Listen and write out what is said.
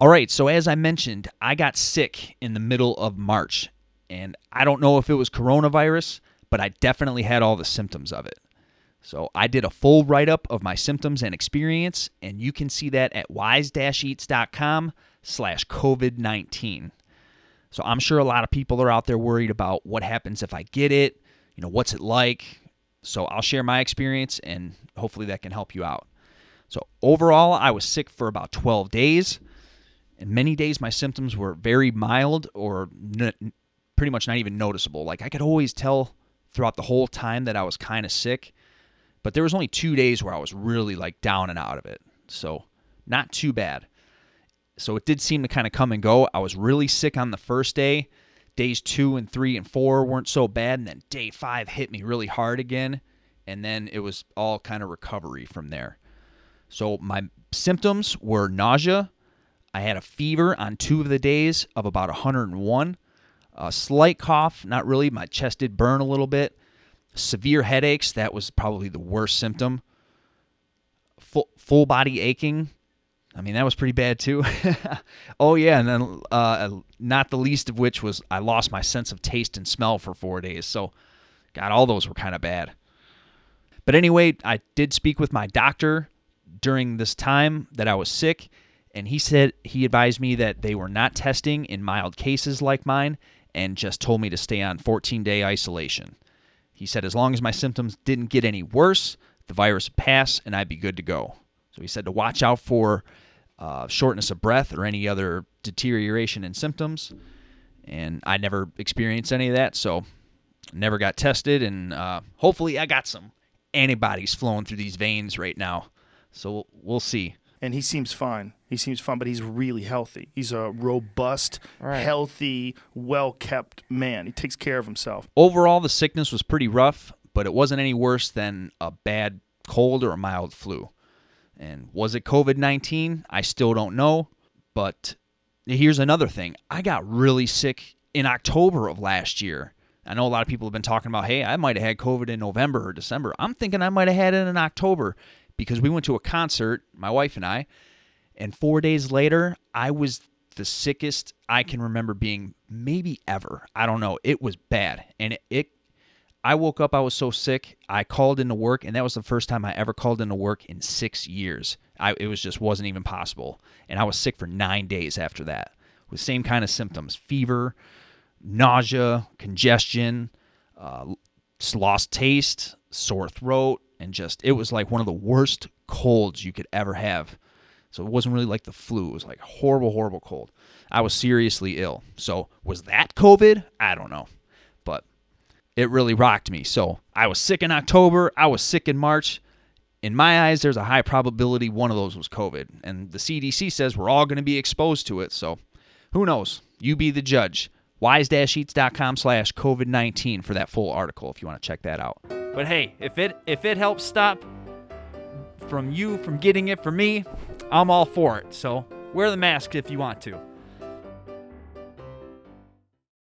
All right, so as I mentioned, I got sick in the middle of March, and I don't know if it was coronavirus, but I definitely had all the symptoms of it. So I did a full write-up of my symptoms and experience, and you can see that at wise-eats.com/COVID-19. So I'm sure a lot of people are out there worried about what happens if I get it, what's it like. So I'll share my experience, and hopefully that can help you out. So overall, I was sick for about 12 days. And many days my symptoms were very mild or pretty much not even noticeable. Like I could always tell throughout the whole time that I was kind of sick, but there was only 2 days where I was really like down and out of it. So not too bad. So it did seem to kind of come and go. I was really sick on the first day. Days 2 and 3 and 4 weren't so bad, and then day 5 hit me really hard again, and then it was all kind of recovery from there. So my symptoms were nausea. I had a fever on 2 of the days of about 101. A slight cough, not really. My chest did burn a little bit. Severe headaches, that was probably the worst symptom. Full body aching, I mean, that was pretty bad too. Oh yeah, and then not the least of which was I lost my sense of taste and smell for 4 days. So, God, all those were kind of bad. But anyway, I did speak with my doctor during this time that I was sick, and he advised me that they were not testing in mild cases like mine and just told me to stay on 14-day isolation. He said as long as my symptoms didn't get any worse, the virus would pass and I'd be good to go. So he said to watch out for shortness of breath or any other deterioration in symptoms. And I never experienced any of that, so never got tested. And hopefully I got some antibodies flowing through these veins right now. So we'll see. And he seems fine. He seems fine, but he's really healthy. He's a robust, healthy, well-kept man. He takes care of himself. Overall, the sickness was pretty rough, but it wasn't any worse than a bad cold or a mild flu. And was it COVID-19? I still don't know. But here's another thing. I got really sick in October of last year. I know a lot of people have been talking about, hey, I might have had COVID in November or December. I'm thinking I might have had it in October because we went to a concert, my wife and I, and 4 days later, I was the sickest I can remember being maybe ever. I don't know. It was bad. And I woke up, I was so sick, I called into work, and that was the first time I ever called into work in 6 years. It just wasn't even possible. And I was sick for 9 days after that with same kind of symptoms: fever, nausea, congestion, lost taste, sore throat, and it was like one of the worst colds you could ever have. So it wasn't really like the flu. It was like horrible, horrible cold. I was seriously ill. So was that COVID? I don't know. But it really rocked me. So I was sick in October. I was sick in March. In my eyes, there's a high probability one of those was COVID. And the CDC says we're all going to be exposed to it. So who knows? You be the judge. wise-eats.com/COVID-19 for that full article if you want to check that out. But hey, if it helps stop from you from getting it from me, I'm all for it. So wear the mask if you want to.